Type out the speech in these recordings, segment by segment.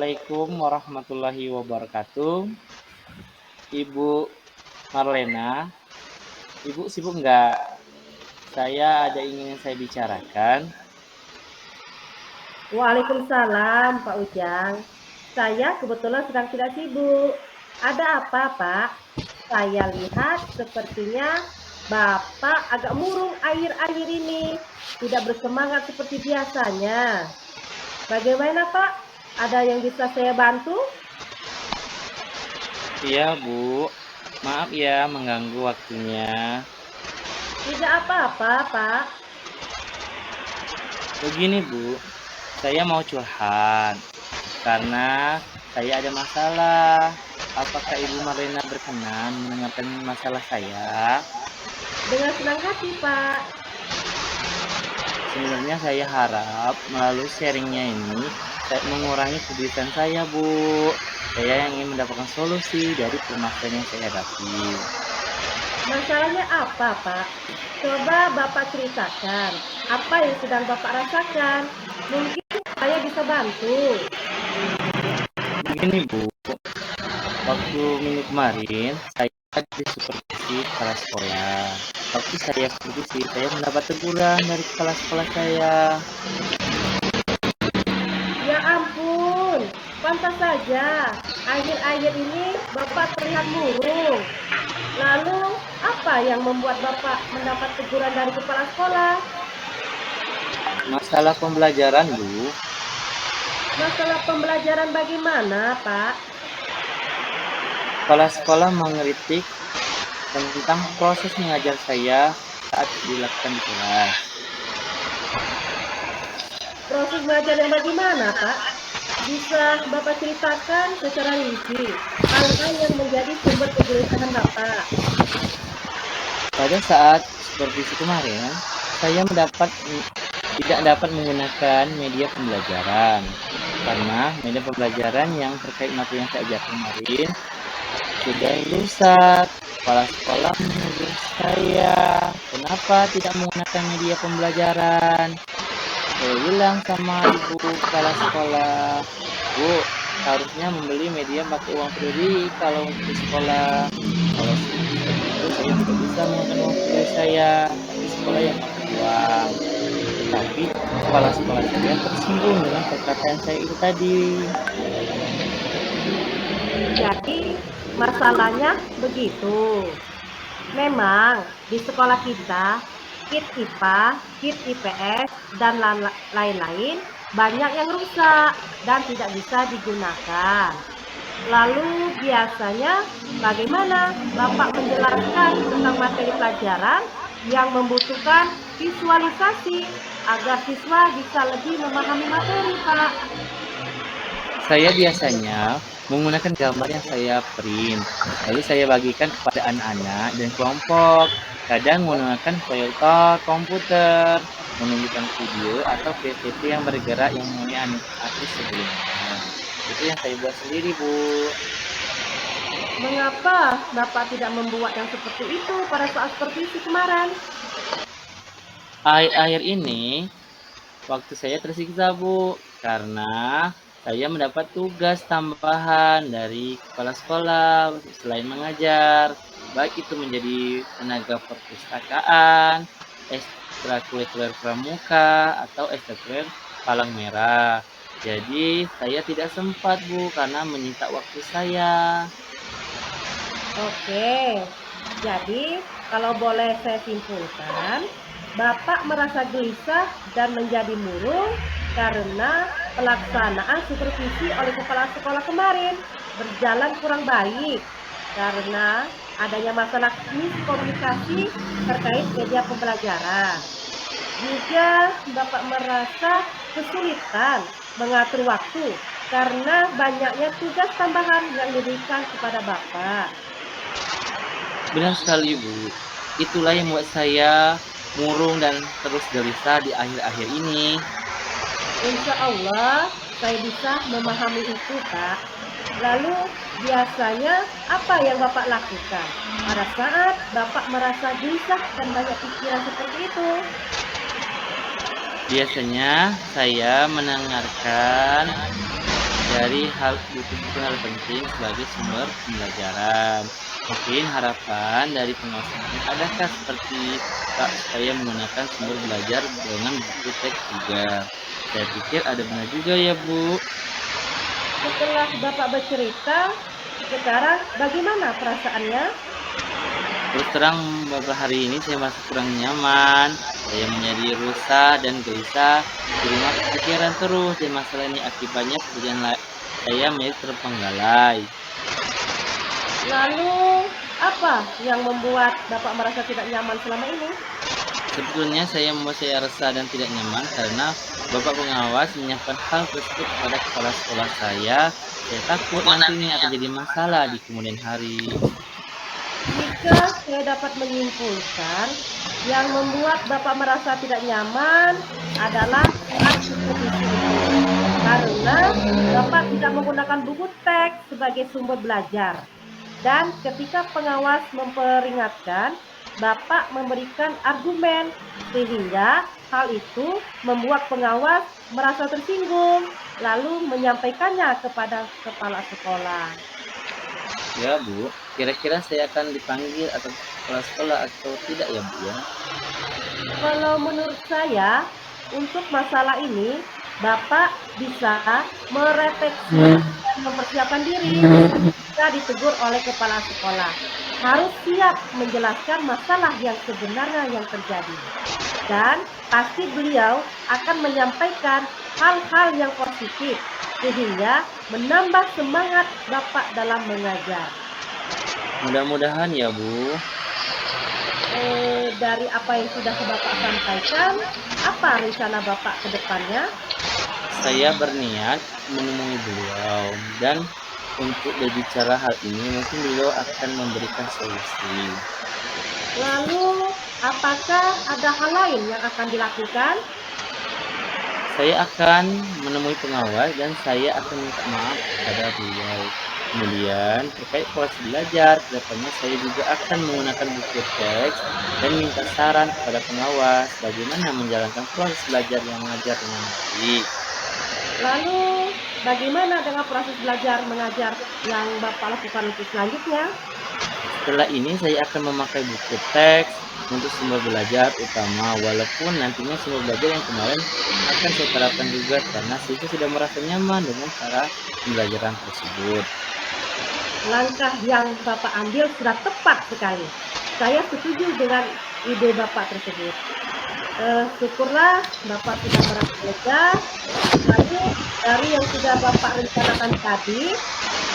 Assalamualaikum warahmatullahi wabarakatuh. Ibu Marlena, Ibu sibuk nggak? Saya ada ingin saya bicarakan. Waalaikumsalam, Pak Ujang. Saya kebetulan sedang tidak sibuk. Ada apa, Pak? Saya lihat sepertinya Bapak agak murung akhir-akhir ini. Tidak bersemangat seperti biasanya. Bagaimana, Pak? Ada yang bisa saya bantu? Iya, Bu. Maaf ya mengganggu waktunya. Tidak apa-apa, Pak. Begini, Bu. Saya mau curhat karena saya ada masalah. Apakah Ibu Marlena berkenan mendengarkan masalah saya? Dengan senang hati, Pak. Sebenarnya saya harap melalui sharingnya ini saya mengurangi kesulitan saya, Bu. Saya yang ingin mendapatkan solusi dari permasalahan yang saya hadapi. Masalahnya apa, Pak? Coba Bapak ceritakan. Apa yang sedang Bapak rasakan? Mungkin saya bisa bantu. Begini, Bu, waktu minggu kemarin saya di supervisi kepala sekolah. Waktu saya supervisi, saya mendapat teguran dari kepala sekolah saya. Ya ampun, pantas saja. Akhir-akhir ini Bapak terlihat murung. Lalu, apa yang membuat Bapak mendapat teguran dari kepala sekolah? Masalah pembelajaran, Bu. Masalah pembelajaran bagaimana, Pak? Kepala sekolah mengkritik tentang proses mengajar saya saat dilakukan di kelas. Proses belajar yang bagaimana, Pak? Bisa Bapak ceritakan secara rinci hal-hal yang menjadi sumber kegelisahan Bapak. Pada saat supervisi kemarin, saya tidak dapat menggunakan media pembelajaran karena media pembelajaran yang terkait materi yang saya ajar kemarin sudah rusak. Kepala sekolah menegur saya, kenapa tidak menggunakan media pembelajaran? Saya bilang sama ibu kepala sekolah, Bu, harusnya membeli media pakai uang pribadi kalau di sekolah. Kalau itu saya tidak bisa menggunakan uang pribadi saya, tapi sekolah yang pakai uang. Tetapi kepala sekolah saya tersinggung dengan perkataan saya itu tadi. Jadi, masalahnya begitu. Memang di sekolah kita, kit IPA, kit IPS, dan lain-lain banyak yang rusak dan tidak bisa digunakan. Lalu biasanya bagaimana Bapak menjelaskan tentang materi pelajaran yang membutuhkan visualisasi agar siswa bisa lebih memahami materi, Pak? Saya biasanya menggunakan gambar yang saya print, lalu saya bagikan kepada anak-anak dan kelompok. Kadang menggunakan proyektor komputer, menunjukkan video atau PPT yang bergerak yang mulai artis sebelumnya. Itu yang saya buat sendiri, Bu. Mengapa Bapak tidak membuat yang seperti itu pada saat supervisi kemarin? Akhir-akhir ini, waktu saya tersiksa, Bu, karena saya mendapat tugas tambahan dari kepala sekolah selain mengajar, baik itu menjadi tenaga perpustakaan, ekstrakurikuler pramuka, atau ekstrakurikuler palang merah. Jadi saya tidak sempat, Bu, karena menyita waktu saya. Oke, jadi kalau boleh saya simpulkan, Bapak merasa gelisah dan menjadi murung karena pelaksanaan supervisi oleh kepala sekolah kemarin berjalan kurang baik karena adanya masalah miskomunikasi terkait media pembelajaran. Juga Bapak merasa kesulitan mengatur waktu karena banyaknya tugas tambahan yang diberikan kepada Bapak. Benar sekali, Bu. Itulah yang membuat saya murung dan terus gelisah di akhir-akhir ini. Insya Allah saya bisa memahami itu, Pak. Lalu biasanya apa yang Bapak lakukan pada saat Bapak merasa gelisah dan banyak pikiran seperti itu? Biasanya saya mendengarkan dari buku-buku hal penting sebagai sumber pembelajaran. Mungkin harapan dari pengawas ini adakah seperti Kak saya menggunakan sumber belajar dengan buku teks juga. Saya pikir ada benar juga ya Bu. Setelah Bapak bercerita, sekarang bagaimana perasaannya? Terus terang beberapa hari ini saya masih kurang nyaman. Saya menjadi rusak dan gelisah. Di rumah kepikiran terus dan masalah ini akibatnya pekerjaan saya menjadi terpenggalai. Lalu, apa yang membuat Bapak merasa tidak nyaman selama ini? Sebetulnya saya membuat saya resah dan tidak nyaman karena Bapak pengawas menyiapkan hal tersebut kepada kepala sekolah saya. Saya takut nantinya akan jadi masalah di kemudian hari. Jika saya dapat menyimpulkan, yang membuat Bapak merasa tidak nyaman adalah kompetisi itu. Karena Bapak tidak menggunakan buku teks sebagai sumber belajar. Dan ketika pengawas memperingatkan, Bapak memberikan argumen, sehingga hal itu membuat pengawas merasa tersinggung, lalu menyampaikannya kepada kepala sekolah. Ya Bu, kira-kira saya akan dipanggil atau kepala sekolah atau tidak ya Bu ya? Kalau menurut saya, untuk masalah ini, Bapak bisa merefleksi dan mempersiapkan diri jika ditegur oleh kepala sekolah. Harus siap menjelaskan masalah yang sebenarnya yang terjadi. Dan pasti beliau akan menyampaikan hal-hal yang positif, sehingga menambah semangat Bapak dalam mengajar. Mudah-mudahan ya Bu. Dari apa yang sudah Bapak sampaikan, apa rencana Bapak ke depannya? Saya berniat menemui beliau dan untuk berbicara hal ini mungkin beliau akan memberikan solusi. Lalu, apakah ada hal lain yang akan dilakukan? Saya akan menemui pengawas dan saya akan minta maaf kepada beliau. Kemudian terkait proses belajar, kedepannya saya juga akan menggunakan buku teks dan minta saran kepada pengawas bagaimana menjalankan proses belajar yang mengajar dengan baik. Lalu, bagaimana dengan proses belajar mengajar yang Bapak lakukan untuk selanjutnya? Setelah ini saya akan memakai buku teks untuk sumber belajar utama, walaupun nantinya sumber belajar yang kemarin akan saya terapkan juga karena siswa sudah merasa nyaman dengan cara pembelajaran tersebut. Langkah yang Bapak ambil sudah tepat sekali. Saya setuju dengan ide Bapak tersebut. Syukurlah Bapak sudah merasa lega. Lalu dari yang sudah Bapak rencanakan tadi,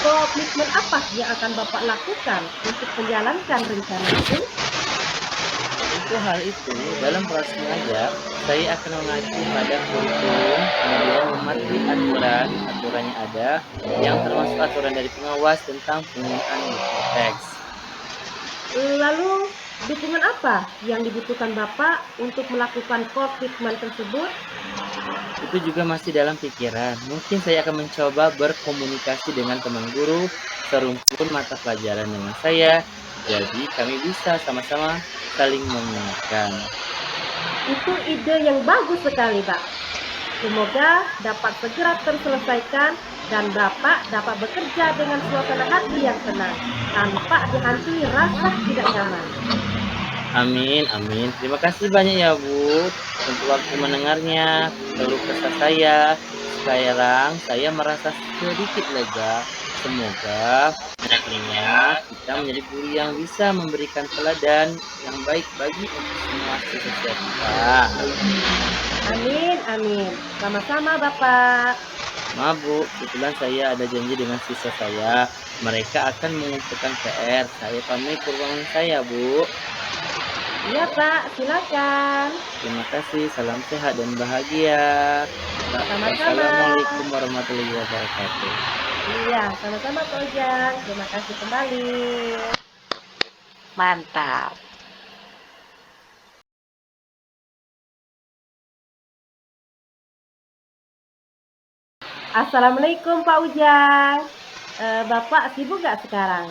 komitmen apa yang akan Bapak lakukan untuk menjalankan rencana itu? Untuk hal itu, dalam proses mengajar, saya akan mengacu pada kurikulum, kemudian mematuhi aturannya ada, yang termasuk aturan dari pengawas tentang penggunaan buku teks. Lalu dukungan apa yang dibutuhkan Bapak untuk melakukan komitmen tersebut? Itu juga masih dalam pikiran. Mungkin saya akan mencoba berkomunikasi dengan teman guru, serumpun mata pelajaran dengan saya, jadi kami bisa sama-sama saling mengingatkan. Itu ide yang bagus sekali, Pak. Semoga dapat segera terselesaikan dan Bapak dapat bekerja dengan suasana hati yang tenang, tanpa dihantui rasa tidak nyaman. Amin, amin. Terima kasih banyak ya Bu untuk waktu mendengarnya, keluh kesah saya. Sekarang saya merasa sedikit lega. Semoga nantinya kita menjadi guru yang bisa memberikan teladan yang baik bagi untuk semua siswa kita. Amin, amin. Sama-sama, Bapak. Maaf Bu, kebetulan saya ada janji dengan siswa saya. Mereka akan mengumpulkan PR. Saya pamit ke ruangan saya, Bu. Iya, Pak. Silakan. Terima kasih, salam sehat dan bahagia. Sama-sama. Assalamualaikum warahmatullahi wabarakatuh. Iya, sama-sama, Pak Ujang. Terima kasih kembali. Mantap. Assalamualaikum Pak Ujang. Bapak sibuk nggak sekarang?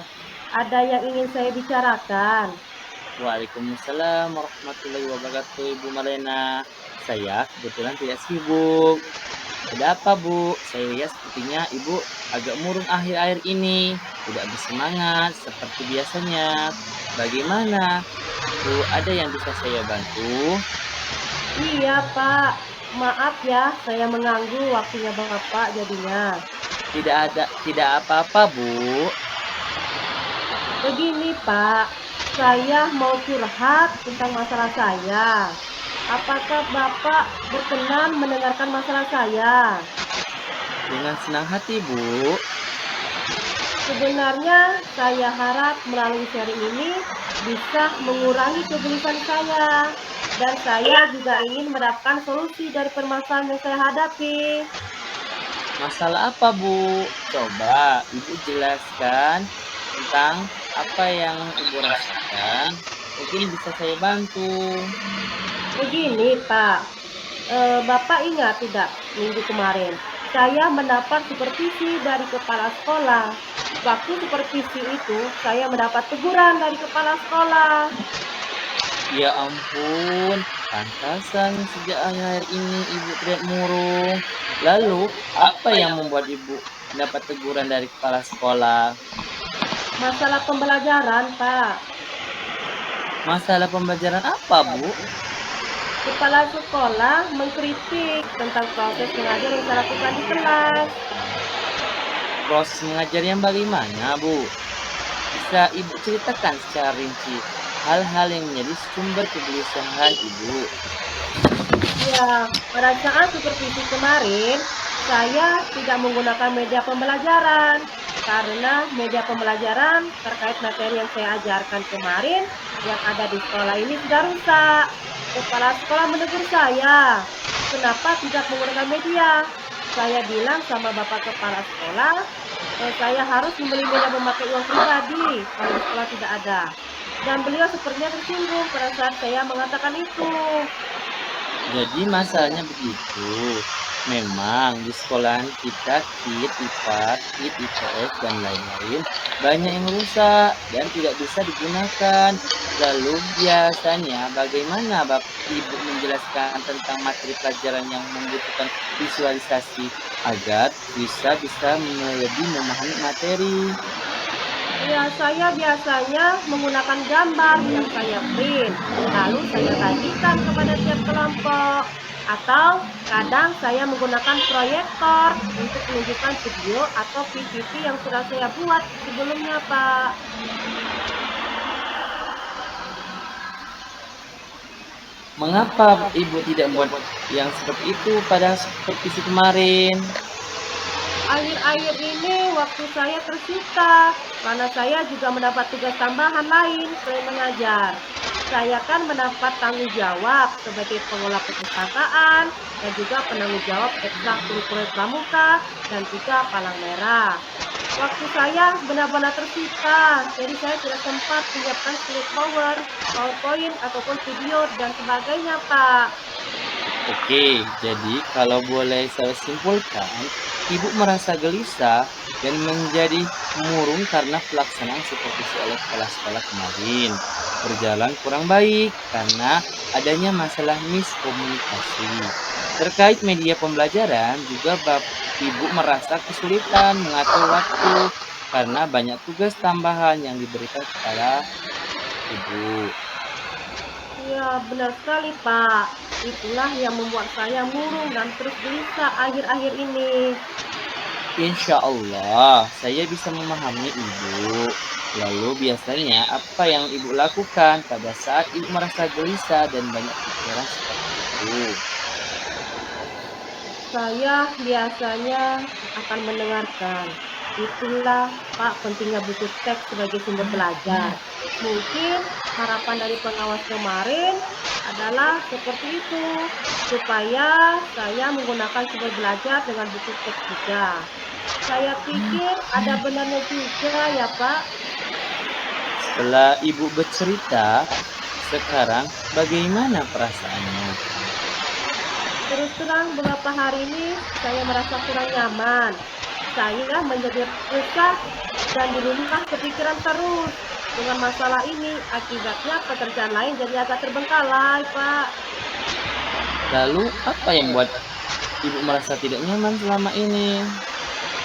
Ada yang ingin saya bicarakan. Ada apa, Bu? Saya lihat sepertinya Ibu agak murung akhir-akhir ini, tidak bersemangat seperti biasanya. Bagaimana, Bu? Ada yang bisa saya bantu? Iya, Pak. Maaf ya, saya mengganggu waktunya Bapak jadinya. Tidak apa-apa, Bu. Begini, Pak. Saya mau curhat tentang masalah saya. Apakah Bapak berkenan mendengarkan masalah saya? Dengan senang hati, Bu. Sebenarnya saya harap melalui sharing ini bisa mengurangi kegelisahan saya. Dan saya juga ingin mendapatkan solusi dari permasalahan yang saya hadapi. Masalah apa, Bu? Coba Ibu jelaskan tentang apa yang Ibu rasakan. Mungkin bisa saya bantu. Begini, Pak. Bapak ingat tidak minggu kemarin? Saya mendapat supervisi dari kepala sekolah. Waktu supervisi itu, saya mendapat teguran dari kepala sekolah. Ya ampun, pantasan sejak akhir-akhir ini Ibu terlihat murung. Lalu, apa yang membuat Ibu mendapat teguran dari kepala sekolah? Masalah pembelajaran, Pak. Masalah pembelajaran apa, Bu? Kepala sekolah mengkritik tentang proses mengajar yang saya lakukan di kelas. Proses mengajar yang bagaimana, Bu? Bisa Ibu ceritakan secara rinci hal-hal yang menjadi sumber kegelisahan Ibu. Ya, pada saat supervisi kemarin, saya tidak menggunakan media pembelajaran karena media pembelajaran terkait materi yang saya ajarkan kemarin yang ada di sekolah ini sudah rusak. Kepala sekolah menegur saya, kenapa tidak menggunakan media? Saya bilang sama bapak kepala sekolah, saya harus membeli media memakai uang pribadi kalau di sekolah tidak ada. Dan beliau sepertinya tersinggung pada saat saya mengatakan itu. Jadi masalahnya begitu. Memang di sekolahan kita KIT, IPA, KIT, IPS, dan lain-lain banyak yang rusak dan tidak bisa digunakan. Lalu biasanya bagaimana Bapak Ibu menjelaskan tentang materi pelajaran yang membutuhkan visualisasi agar bisa lebih memahami materi? Ya, saya biasanya menggunakan gambar yang saya print, lalu saya bagikan kepada tiap kelompok. Atau kadang saya menggunakan proyektor untuk menunjukkan video atau PPT yang sudah saya buat sebelumnya, Pak. Mengapa Ibu tidak membuat yang seperti itu pada supervisi kemarin? Akhir-akhir ini waktu saya tersita karena saya juga mendapat tugas tambahan lain selain mengajar. Saya kan mendapat tanggung jawab sebagai pengelola perpustakaan dan juga penanggung jawab ekstrakurikuler pramuka dan juga palang merah. Waktu saya benar-benar tersita, jadi saya tidak sempat menyiapkan slide power, PowerPoint ataupun video dan sebagainya, Pak. Oke, jadi kalau boleh saya simpulkan, Ibu merasa gelisah dan menjadi murung karena pelaksanaan supervisi oleh kepala sekolah kemarin berjalan kurang baik karena adanya masalah miskomunikasi. Terkait media pembelajaran, juga Ibu merasa kesulitan mengatur waktu karena banyak tugas tambahan yang diberikan kepada Ibu. Ya, benar sekali, Pak. Itulah yang membuat saya murung dan terus gelisah akhir-akhir ini. Insya Allah, saya bisa memahami Ibu. Lalu biasanya apa yang Ibu lakukan pada saat Ibu merasa gelisah dan banyak pikiran seperti itu? Saya biasanya akan mendengarkan. Itulah, Pak, pentingnya buku teks sebagai sumber belajar. Mungkin harapan dari pengawas kemarin adalah seperti itu, supaya saya menggunakan sumber belajar dengan buku teks juga. Saya pikir ada benarnya juga ya, Pak. Setelah Ibu bercerita, sekarang bagaimana perasaannya? Terus terang beberapa hari ini saya merasa kurang nyaman. Saya menjadi resah dan di rumah kepikiran terus. Dengan masalah ini, akibatnya pekerjaan lain jadi agak terbengkalai, Pak. Lalu apa yang membuat Ibu merasa tidak nyaman selama ini?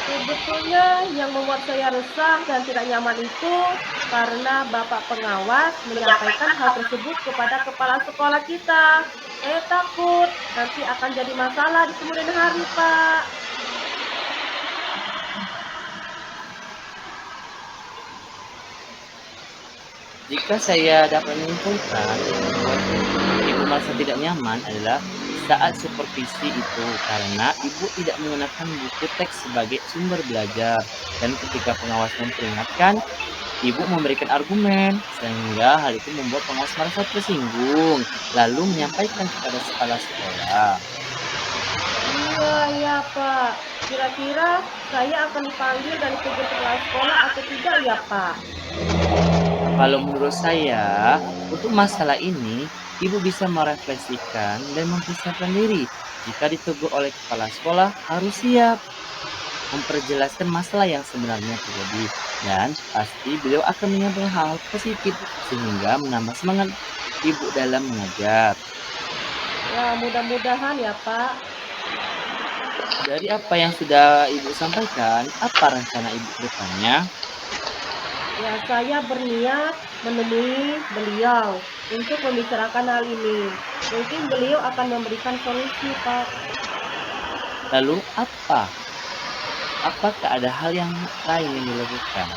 Sebetulnya yang membuat saya resah dan tidak nyaman itu karena Bapak pengawas menyampaikan hal tersebut kepada kepala sekolah kita. Saya takut nanti akan jadi masalah di kemudian hari, Pak. Jika saya dapat menyimpulkan, membuat ibu merasa tidak nyaman adalah saat supervisi itu karena ibu tidak menggunakan buku teks sebagai sumber belajar dan ketika pengawas memperingatkan, ibu memberikan argumen sehingga hal itu membuat pengawas merasa tersinggung lalu menyampaikan kepada kepala sekolah. Iya, Pak. Kira-kira saya akan dipanggil dan ditegur kepala sekolah atau tidak ya, Pak? Kalau menurut saya, untuk masalah ini, ibu bisa merefleksikan dan mempersiapkan diri. Jika ditegur oleh kepala sekolah, harus siap memperjelaskan masalah yang sebenarnya terjadi. Dan pasti beliau akan menyampaikan hal positif sehingga menambah semangat ibu dalam mengajar. Ya, mudah-mudahan ya, Pak. Dari apa yang sudah ibu sampaikan, apa rencana ibu ke depannya? Ya, saya berniat menemui beliau untuk membicarakan hal ini. Mungkin beliau akan memberikan solusi, Pak. Lalu apa? Apakah ada hal yang lain yang dilakukan?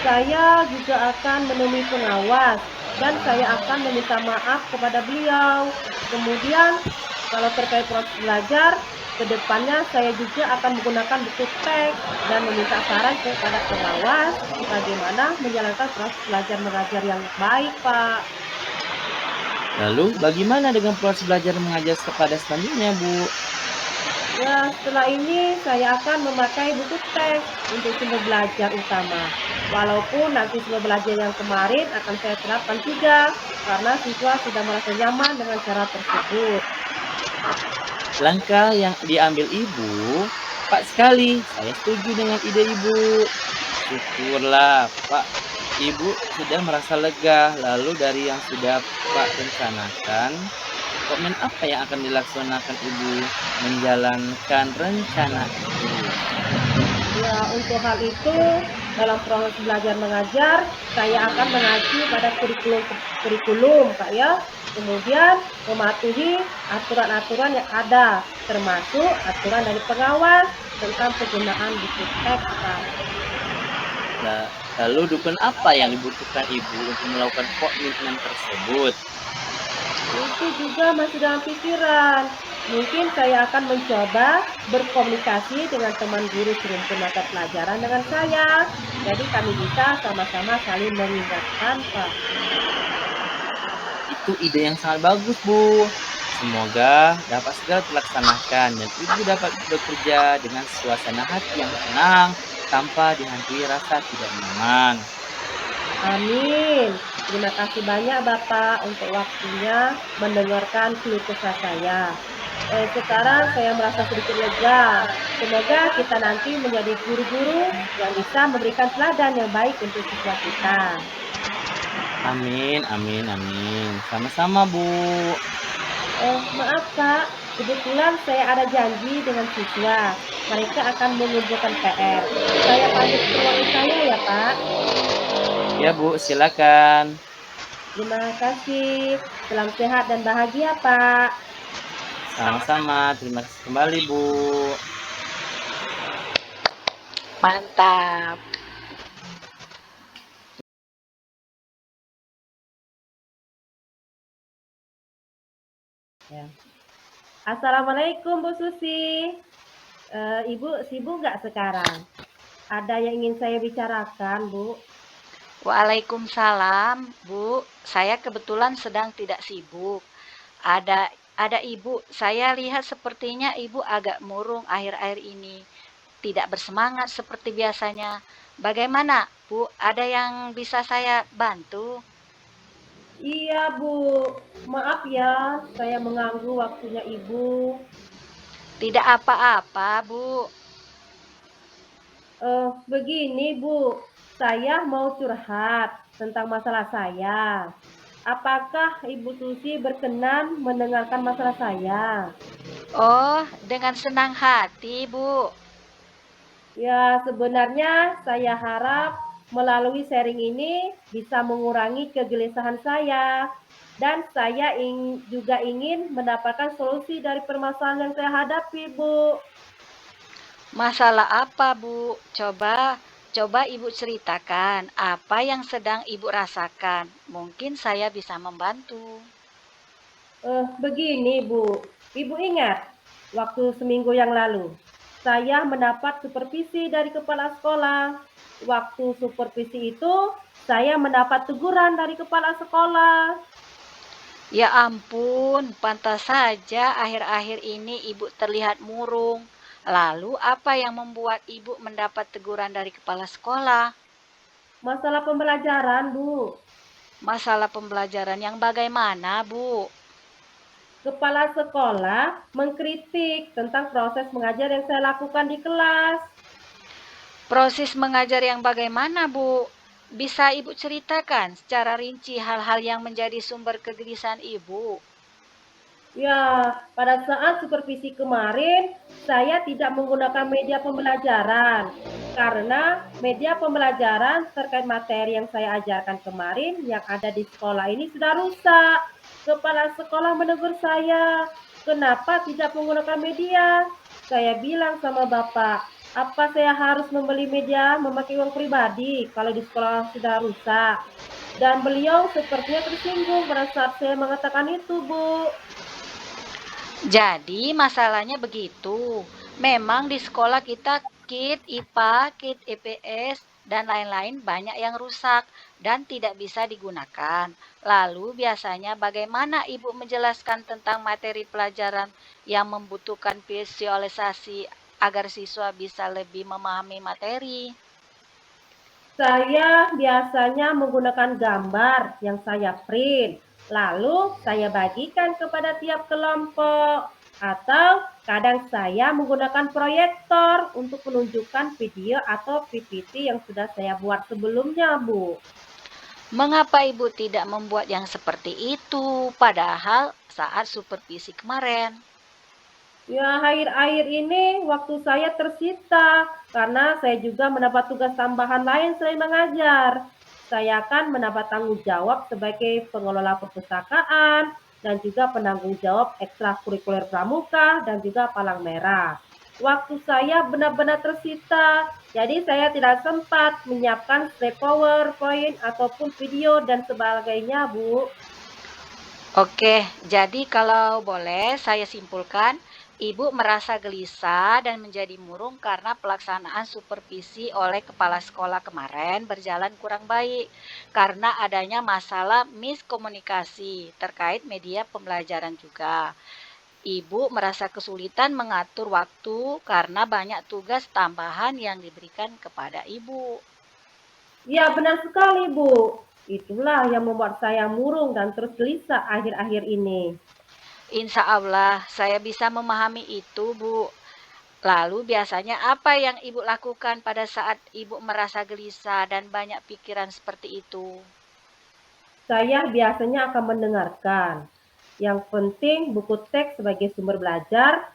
Saya juga akan menemui pengawas dan saya akan meminta maaf kepada beliau. Kemudian, kalau terkait proses belajar, kedepannya saya juga akan menggunakan buku teks dan meminta saran kepada pengawas bagaimana menjalankan proses belajar mengajar yang baik, Pak. Lalu bagaimana dengan proses belajar mengajar kepada selanjutnya, Bu? Ya, setelah ini saya akan memakai buku teks untuk sumber belajar utama. Walaupun nanti sumber belajar yang kemarin akan saya terapkan juga, karena siswa sudah merasa nyaman dengan cara tersebut. Langkah yang diambil Ibu tepat sekali. Saya setuju dengan ide Ibu. Syukurlah, Pak. Ibu sudah merasa lega. Lalu dari yang sudah Pak rencanakan, komen apa yang akan dilaksanakan Ibu menjalankan rencana itu? Ya, untuk hal itu, dalam proses belajar mengajar, saya akan mengacu pada kurikulum, Pak ya. Kemudian mematuhi aturan-aturan yang ada, termasuk aturan dari pengawas tentang penggunaan buku teks, Pak. Nah, lalu dukun apa yang dibutuhkan Ibu untuk melakukan komitmen tersebut? Itu juga masih dalam pikiran. Mungkin saya akan mencoba berkomunikasi dengan teman guru serumpun mata pelajaran dengan saya. Jadi kami bisa sama-sama saling mengingatkan, Pak. Itu ide yang sangat bagus, Bu. Semoga dapat segera terlaksanakan dan Ibu dapat bekerja dengan suasana hati yang tenang tanpa dihantui rasa tidak nyaman. Amin. Terima kasih banyak Bapak untuk waktunya mendengarkan keluh kesah saya. Sekarang saya merasa sedikit lega. Semoga kita nanti menjadi guru-guru yang bisa memberikan teladan yang baik untuk siswa kita. Amin, amin, amin. Sama-sama, Bu. Maaf Pak, kebetulan saya ada janji dengan siswa. Mereka akan mengumpulkan PR. Saya pamit ke ruangan saya ya Pak. Ya, Bu, silakan. Terima kasih. Salam sehat dan bahagia Pak. Sama-sama. Terima kasih kembali, Bu. Mantap. Ya. Assalamualaikum Bu Susi. Ibu sibuk nggak sekarang? Ada yang ingin saya bicarakan, Bu? Waalaikumsalam, Bu. Saya kebetulan sedang tidak sibuk. Ada Ibu. Saya lihat sepertinya Ibu agak murung akhir-akhir ini. Tidak bersemangat seperti biasanya. Bagaimana, Bu? Ada yang bisa saya bantu? Iya, Bu. Maaf ya, saya mengganggu waktunya Ibu. Tidak apa-apa, Bu. Begini, Bu. Saya mau curhat tentang masalah saya. Apakah Ibu Susi berkenan mendengarkan masalah saya? Oh, dengan senang hati, Bu. Ya, sebenarnya saya harap melalui sharing ini bisa mengurangi kegelisahan saya. Dan saya juga ingin mendapatkan solusi dari permasalahan yang saya hadapi, Bu. Masalah apa, Bu? Coba Ibu ceritakan apa yang sedang Ibu rasakan. Mungkin saya bisa membantu. Begini, Bu. Ibu ingat, waktu seminggu yang lalu, saya mendapat supervisi dari kepala sekolah. Waktu supervisi itu, saya mendapat teguran dari kepala sekolah. Ya ampun, pantas saja akhir-akhir ini Ibu terlihat murung. Lalu apa yang membuat Ibu mendapat teguran dari kepala sekolah? Masalah pembelajaran, Bu. Masalah pembelajaran yang bagaimana, Bu? Kepala sekolah mengkritik tentang proses mengajar yang saya lakukan di kelas. Proses mengajar yang bagaimana, Bu? Bisa Ibu ceritakan secara rinci hal-hal yang menjadi sumber kegelisahan Ibu? Ya, pada saat supervisi kemarin, saya tidak menggunakan media pembelajaran karena media pembelajaran terkait materi yang saya ajarkan kemarin yang ada di sekolah ini sudah rusak. Kepala sekolah menegur saya, kenapa tidak menggunakan media? Saya bilang sama Bapak, apa saya harus membeli media memakai uang pribadi kalau di sekolah sudah rusak? Dan beliau sepertinya tersinggung pada saat saya mengatakan itu, Bu. Jadi masalahnya begitu. Memang di sekolah kita kit IPA, kit EPS, dan lain-lain banyak yang rusak dan tidak bisa digunakan. Lalu biasanya bagaimana Ibu menjelaskan tentang materi pelajaran yang membutuhkan visualisasi agar siswa bisa lebih memahami materi? Saya biasanya menggunakan gambar yang saya print, lalu saya bagikan kepada tiap kelompok. Atau kadang saya menggunakan proyektor untuk menunjukkan video atau PPT yang sudah saya buat sebelumnya, Bu. Mengapa Ibu tidak membuat yang seperti itu padahal saat supervisi kemarin? Ya, akhir-akhir ini waktu saya tersita karena saya juga mendapat tugas tambahan lain selain mengajar. Saya akan mendapat tanggung jawab sebagai pengelola perpustakaan dan juga penanggung jawab ekstrakurikuler pramuka dan juga palang merah. Waktu saya benar-benar tersita, jadi saya tidak sempat menyiapkan slide PowerPoint ataupun video dan sebagainya, Bu. Oke, jadi kalau boleh saya simpulkan, Ibu merasa gelisah dan menjadi murung karena pelaksanaan supervisi oleh kepala sekolah kemarin berjalan kurang baik karena adanya masalah miskomunikasi terkait media pembelajaran juga. Ibu merasa kesulitan mengatur waktu karena banyak tugas tambahan yang diberikan kepada Ibu. Ya, benar sekali, Bu. Itulah yang membuat saya murung dan terus gelisah akhir-akhir ini. Insya Allah, saya bisa memahami itu, Bu. Lalu biasanya apa yang Ibu lakukan pada saat Ibu merasa gelisah dan banyak pikiran seperti itu? Saya biasanya akan mendengarkan. Yang penting buku teks sebagai sumber belajar.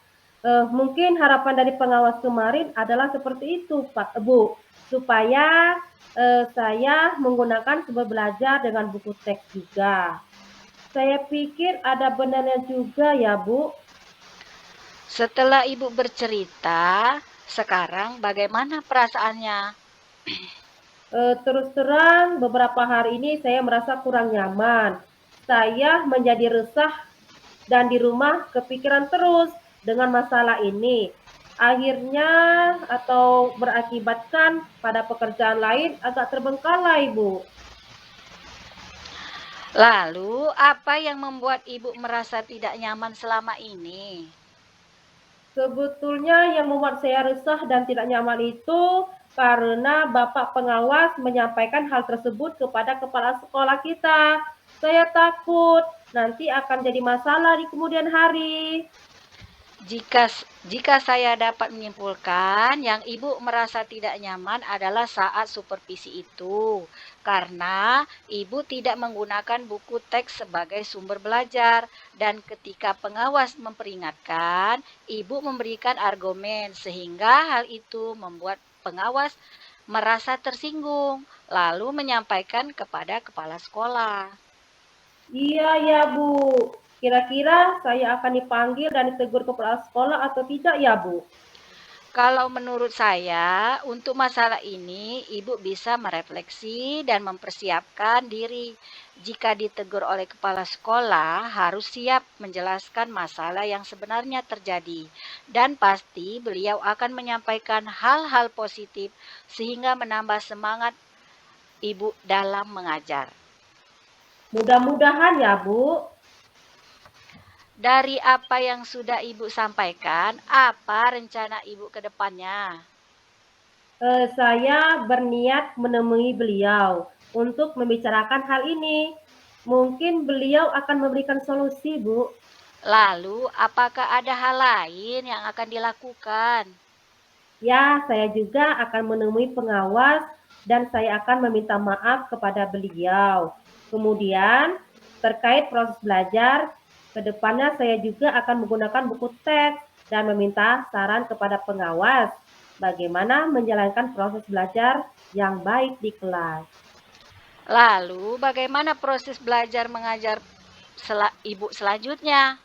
Mungkin harapan dari pengawas kemarin adalah seperti itu, Pak Bu, supaya saya menggunakan sumber belajar dengan buku teks juga. Saya pikir ada benarnya juga ya, Bu. Setelah Ibu bercerita, sekarang bagaimana perasaannya? Terus terang beberapa hari ini saya merasa kurang nyaman. Saya menjadi resah dan di rumah kepikiran terus dengan masalah ini. Akhirnya atau berakibatkan pada pekerjaan lain agak terbengkalai, Bu. Lalu, apa yang membuat Ibu merasa tidak nyaman selama ini? Sebetulnya yang membuat saya resah dan tidak nyaman itu karena Bapak pengawas menyampaikan hal tersebut kepada kepala sekolah kita. Saya takut nanti akan jadi masalah di kemudian hari. Jika saya dapat menyimpulkan, yang ibu merasa tidak nyaman adalah saat supervisi itu, karena ibu tidak menggunakan buku teks sebagai sumber belajar, dan ketika pengawas memperingatkan, ibu memberikan argumen, sehingga hal itu membuat pengawas merasa tersinggung, lalu menyampaikan kepada kepala sekolah. Iya ya Bu. Kira-kira saya akan dipanggil dan ditegur kepala sekolah atau tidak ya Bu? Kalau menurut saya, untuk masalah ini, ibu bisa merefleksi dan mempersiapkan diri. Jika ditegur oleh kepala sekolah, harus siap menjelaskan masalah yang sebenarnya terjadi, dan pasti beliau akan menyampaikan hal-hal positif sehingga menambah semangat ibu dalam mengajar. Mudah-mudahan ya Bu. Dari apa yang sudah ibu sampaikan, apa rencana ibu ke depannya? Saya berniat menemui beliau untuk membicarakan hal ini. Mungkin beliau akan memberikan solusi, Bu. Lalu, apakah ada hal lain yang akan dilakukan? Ya, saya juga akan menemui pengawas dan saya akan meminta maaf kepada beliau. Kemudian, terkait proses belajar, ke depannya saya juga akan menggunakan buku teks dan meminta saran kepada pengawas bagaimana menjalankan proses belajar yang baik di kelas. Lalu, bagaimana proses belajar mengajar ibu selanjutnya?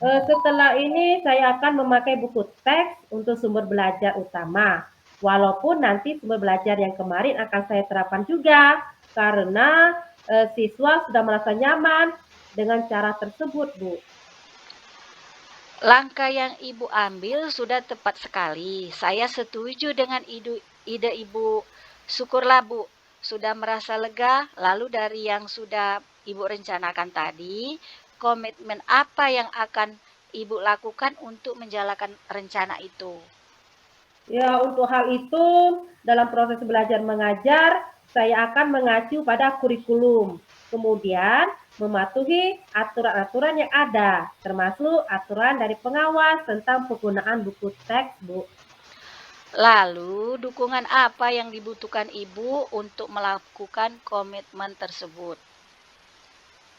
Setelah ini saya akan memakai buku teks untuk sumber belajar utama. Walaupun nanti sumber belajar yang kemarin akan saya terapkan juga karena siswa sudah merasa nyaman dengan cara tersebut, Bu. Langkah yang ibu ambil sudah tepat sekali. Saya setuju dengan ide ibu. Syukurlah bu, sudah merasa lega. Lalu dari yang sudah ibu rencanakan tadi, komitmen apa yang akan ibu lakukan untuk menjalankan rencana itu? Ya, untuk hal itu dalam proses belajar mengajar saya akan mengacu pada kurikulum. Kemudian mematuhi aturan-aturan yang ada, termasuk aturan dari pengawas tentang penggunaan buku teks, Bu. Lalu, dukungan apa yang dibutuhkan ibu untuk melakukan komitmen tersebut?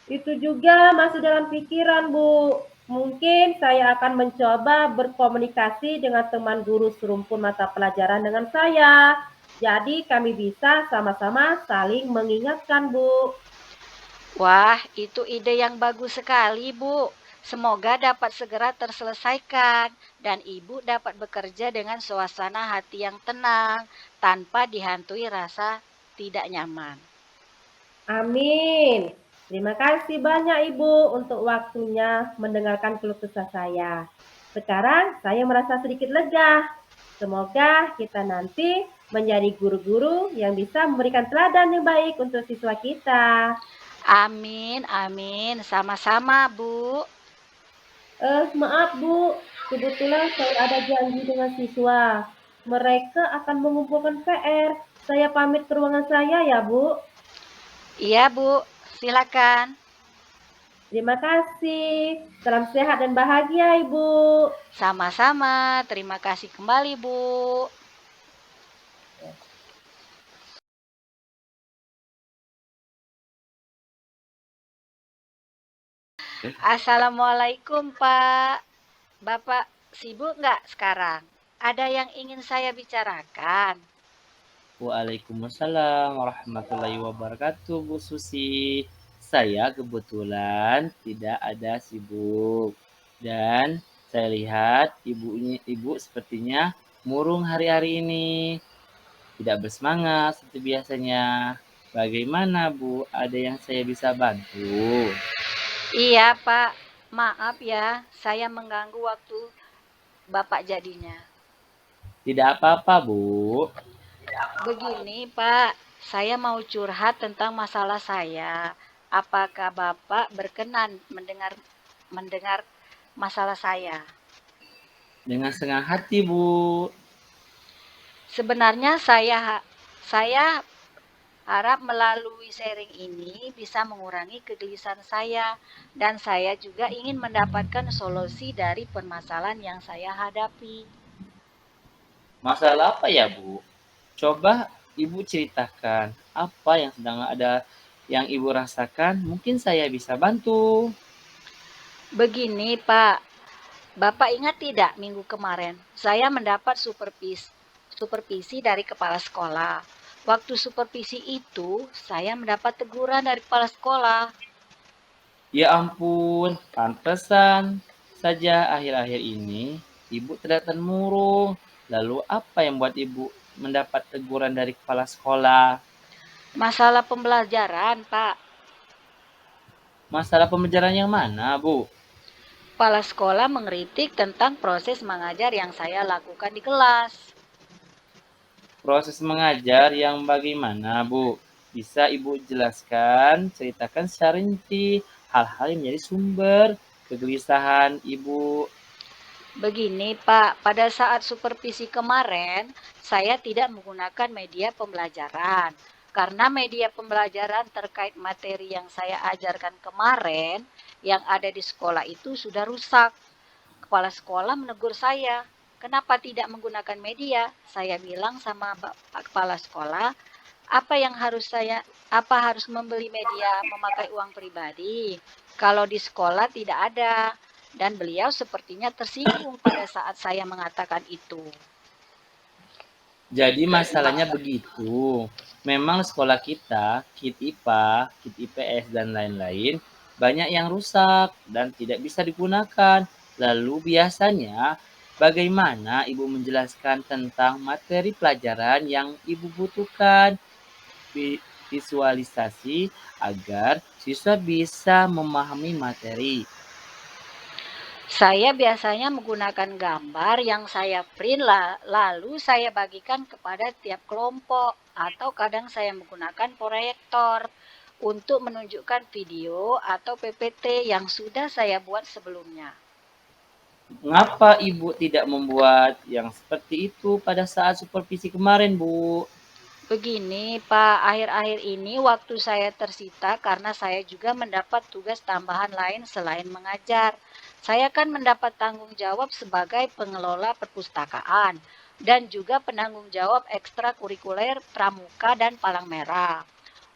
Itu juga masih dalam pikiran, Bu. Mungkin saya akan mencoba berkomunikasi dengan teman guru serumpun mata pelajaran dengan saya. Jadi kami bisa sama-sama saling mengingatkan, Bu. Wah, itu ide yang bagus sekali, Bu. Semoga dapat segera terselesaikan dan Ibu dapat bekerja dengan suasana hati yang tenang tanpa dihantui rasa tidak nyaman. Amin. Terima kasih banyak Ibu untuk waktunya mendengarkan keluh kesah saya. Sekarang saya merasa sedikit lega. Semoga kita nanti menjadi guru-guru yang bisa memberikan teladan yang baik untuk siswa kita. Amin, amin. Sama-sama, Bu. Maaf Bu, kebetulan saya ada janji dengan siswa. Mereka akan mengumpulkan PR. Saya pamit ke ruangan saya ya Bu. Iya, Bu. Silakan. Terima kasih. Salam sehat dan bahagia Ibu. Sama-sama. Terima kasih kembali, Bu. Assalamualaikum, Pak. Bapak sibuk nggak sekarang? Ada yang ingin saya bicarakan. Waalaikumsalam warahmatullahi wabarakatuh, Bu Susi. Saya kebetulan tidak ada sibuk. Dan saya lihat ibu sepertinya murung hari-hari ini. Tidak bersemangat seperti biasanya. Bagaimana, Bu? Ada yang saya bisa bantu? Iya, Pak. Maaf ya, saya mengganggu waktu Bapak jadinya. Tidak apa-apa, Bu. Begini, Pak, saya mau curhat tentang masalah saya. Apakah Bapak berkenan mendengar masalah saya? Dengan senang hati, Bu. Sebenarnya saya Harap melalui sharing ini bisa mengurangi kegelisahan saya, dan saya juga ingin mendapatkan solusi dari permasalahan yang saya hadapi. Masalah apa ya, Bu? Coba Ibu ceritakan apa yang sedang ada yang Ibu rasakan, mungkin saya bisa bantu. Begini, Pak. Bapak ingat tidak minggu kemarin, saya mendapat supervisi dari kepala sekolah. Waktu supervisi itu, saya mendapat teguran dari kepala sekolah. Ya ampun, pantesan saja akhir-akhir ini Ibu kelihatan murung. Lalu apa yang buat Ibu mendapat teguran dari kepala sekolah? Masalah pembelajaran, Pak. Masalah pembelajaran yang mana, Bu? Kepala sekolah mengkritik tentang proses mengajar yang saya lakukan di kelas. Proses mengajar yang bagaimana, Bu? Bisa Ibu jelaskan, ceritakan secara rinci hal-hal yang menjadi sumber kegelisahan Ibu. Begini, Pak, pada saat supervisi kemarin, saya tidak menggunakan media pembelajaran. Karena media pembelajaran terkait materi yang saya ajarkan kemarin, yang ada di sekolah itu sudah rusak. Kepala sekolah menegur saya, kenapa tidak menggunakan media? Saya bilang sama Pak Kepala Sekolah, apa harus membeli media memakai uang pribadi? Kalau di sekolah tidak ada. Dan beliau sepertinya tersinggung pada saat saya mengatakan itu. Jadi masalahnya begitu. Memang sekolah kita, KIT IPA, KIT IPS, dan lain-lain, banyak yang rusak dan tidak bisa digunakan. Lalu biasanya, bagaimana Ibu menjelaskan tentang materi pelajaran yang Ibu butuhkan? Visualisasi agar siswa bisa memahami materi. Saya biasanya menggunakan gambar yang saya print lalu saya bagikan kepada tiap kelompok, atau kadang saya menggunakan proyektor untuk menunjukkan video atau PPT yang sudah saya buat sebelumnya. Mengapa Ibu tidak membuat yang seperti itu pada saat supervisi kemarin, Bu? Begini, Pak, akhir-akhir ini waktu saya tersita karena saya juga mendapat tugas tambahan lain selain mengajar. Saya kan mendapat tanggung jawab sebagai pengelola perpustakaan dan juga penanggung jawab ekstrakurikuler Pramuka dan Palang Merah.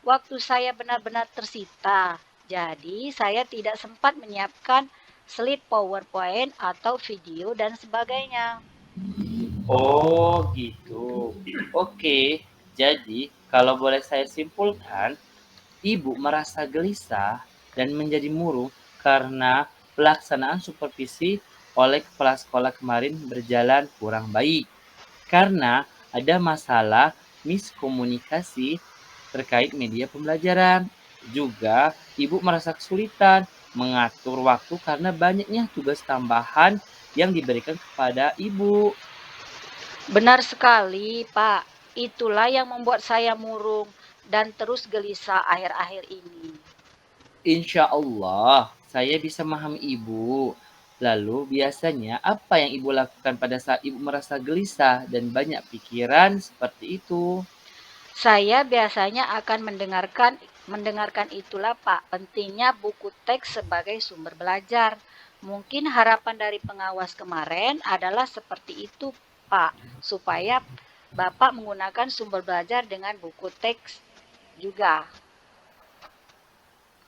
Waktu saya benar-benar tersita, jadi saya tidak sempat menyiapkan slide PowerPoint atau video dan sebagainya. Oh, gitu. Oke, jadi kalau boleh saya simpulkan, Ibu merasa gelisah dan menjadi murung karena pelaksanaan supervisi oleh kepala sekolah kemarin berjalan kurang baik. Karena ada masalah miskomunikasi terkait media pembelajaran. Juga, Ibu merasa kesulitan mengatur waktu karena banyaknya tugas tambahan yang diberikan kepada Ibu. Benar sekali, Pak. Itulah yang membuat saya murung dan terus gelisah akhir-akhir ini. Insya Allah, saya bisa memahami Ibu. Lalu, biasanya apa yang Ibu lakukan pada saat Ibu merasa gelisah dan banyak pikiran seperti itu? Saya biasanya akan mendengarkan itulah, Pak. Pentingnya buku teks sebagai sumber belajar. Mungkin harapan dari pengawas kemarin adalah seperti itu, Pak, supaya Bapak menggunakan sumber belajar dengan buku teks juga.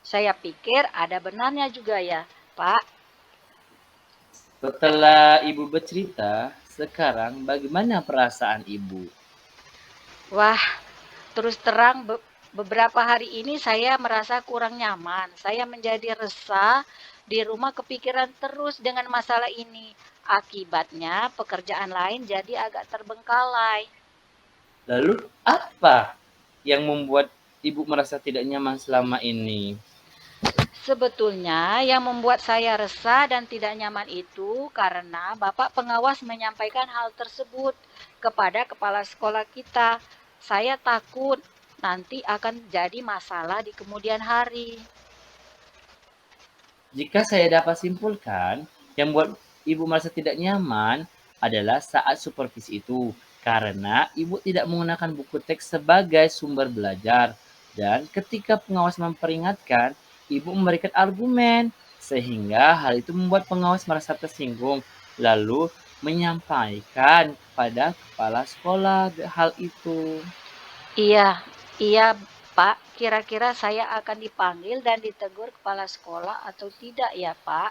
Saya pikir ada benarnya juga ya, Pak. Setelah Ibu bercerita, sekarang bagaimana perasaan Ibu? Wah, terus terang beberapa hari ini saya merasa kurang nyaman. Saya menjadi resah di rumah, kepikiran terus dengan masalah ini. Akibatnya pekerjaan lain jadi agak terbengkalai. Lalu, apa yang membuat Ibu merasa tidak nyaman selama ini? Sebetulnya yang membuat saya resah dan tidak nyaman itu karena Bapak pengawas menyampaikan hal tersebut kepada kepala sekolah kita. Saya takut nanti akan jadi masalah di kemudian hari. Jika saya dapat simpulkan, yang membuat Ibu merasa tidak nyaman adalah saat supervisi itu. karena ibu tidak menggunakan buku teks sebagai sumber belajar. Dan ketika pengawas memperingatkan, ibu memberikan argumen, sehingga hal itu membuat pengawas merasa tersinggung, lalu menyampaikan kepada kepala sekolah hal itu. Iya, iya Pak. Kira-kira saya akan dipanggil dan ditegur kepala sekolah atau tidak ya Pak?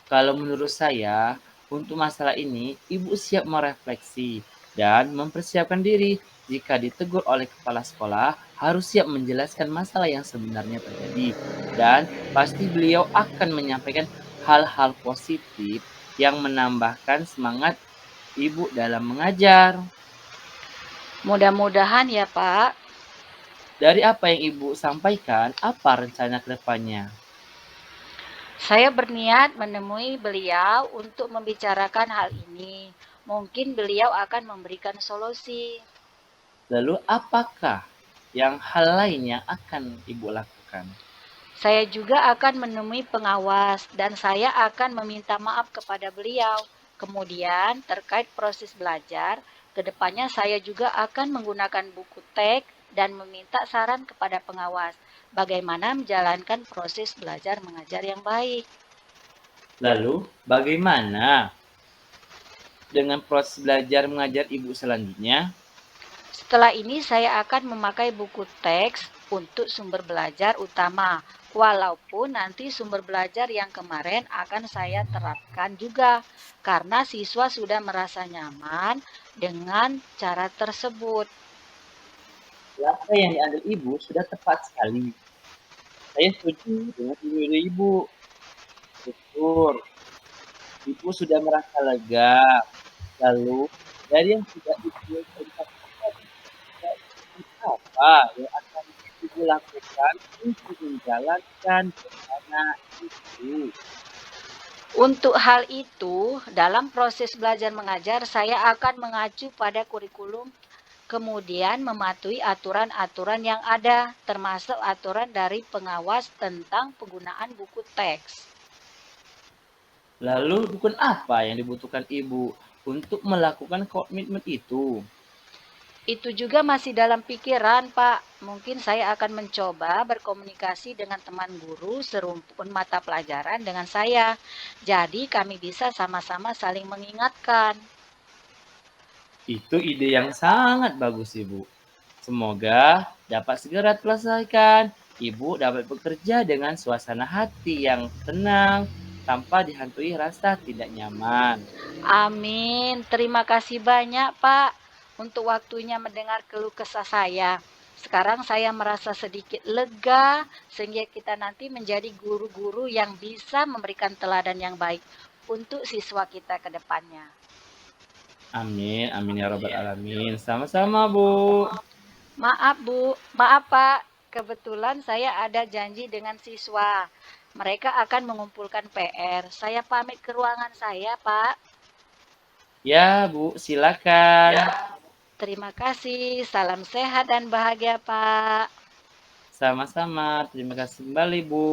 Kalau menurut saya, untuk masalah ini, ibu siap merefleksi dan mempersiapkan diri. Jika ditegur oleh kepala sekolah, harus siap menjelaskan masalah yang sebenarnya terjadi. Dan pasti beliau akan menyampaikan hal-hal positif yang menambahkan semangat ibu dalam mengajar. Mudah-mudahan ya Pak. Dari apa yang ibu sampaikan, apa rencana ke depannya? Saya berniat menemui beliau untuk membicarakan hal ini. Mungkin beliau akan memberikan solusi. Lalu apakah yang hal lain yang akan ibu lakukan? Saya juga akan menemui pengawas dan saya akan meminta maaf kepada beliau. Kemudian, terkait proses belajar, kedepannya saya juga akan menggunakan buku teks dan meminta saran kepada pengawas bagaimana menjalankan proses belajar mengajar yang baik. Lalu bagaimana dengan proses belajar mengajar ibu selanjutnya? Setelah ini saya akan memakai buku teks untuk sumber belajar utama, walaupun nanti sumber belajar yang kemarin akan saya terapkan juga, karena siswa sudah merasa nyaman dengan cara tersebut. Langkah yang diambil ibu sudah tepat sekali. Saya setuju dengan ide ibu. Betul, ibu sudah merasa lega. Lalu dari yang sudah ibu ceritakan tadi, apa yang akan ibu lakukan untuk menjalankan rencana itu? Untuk hal itu, dalam proses belajar mengajar, saya akan mengacu pada kurikulum, kemudian mematuhi aturan-aturan yang ada, termasuk aturan dari pengawas tentang penggunaan buku teks. Lalu dukun apa yang dibutuhkan ibu untuk melakukan komitmen itu? Itu juga masih dalam pikiran, Pak. Mungkin saya akan mencoba berkomunikasi dengan teman guru serumpun mata pelajaran dengan saya. Jadi kami bisa sama-sama saling mengingatkan. Itu ide yang sangat bagus, Ibu. Semoga dapat segera terselesaikan. Ibu dapat bekerja dengan suasana hati yang tenang tanpa dihantui rasa tidak nyaman. Amin. Terima kasih banyak, Pak, untuk waktunya mendengar keluh kesah saya. Sekarang saya merasa sedikit lega sehingga kita nanti menjadi guru-guru yang bisa memberikan teladan yang baik untuk siswa kita ke depannya. Amin, amin ya robbal alamin. Sama-sama, Bu. Maaf Bu, maaf Pak, kebetulan saya ada janji dengan siswa. Mereka akan mengumpulkan PR. Saya pamit ke ruangan saya, Pak. Ya, Bu, silakan. Terima kasih, salam sehat dan bahagia, Pak. Sama-sama. Terima kasih kembali, Bu.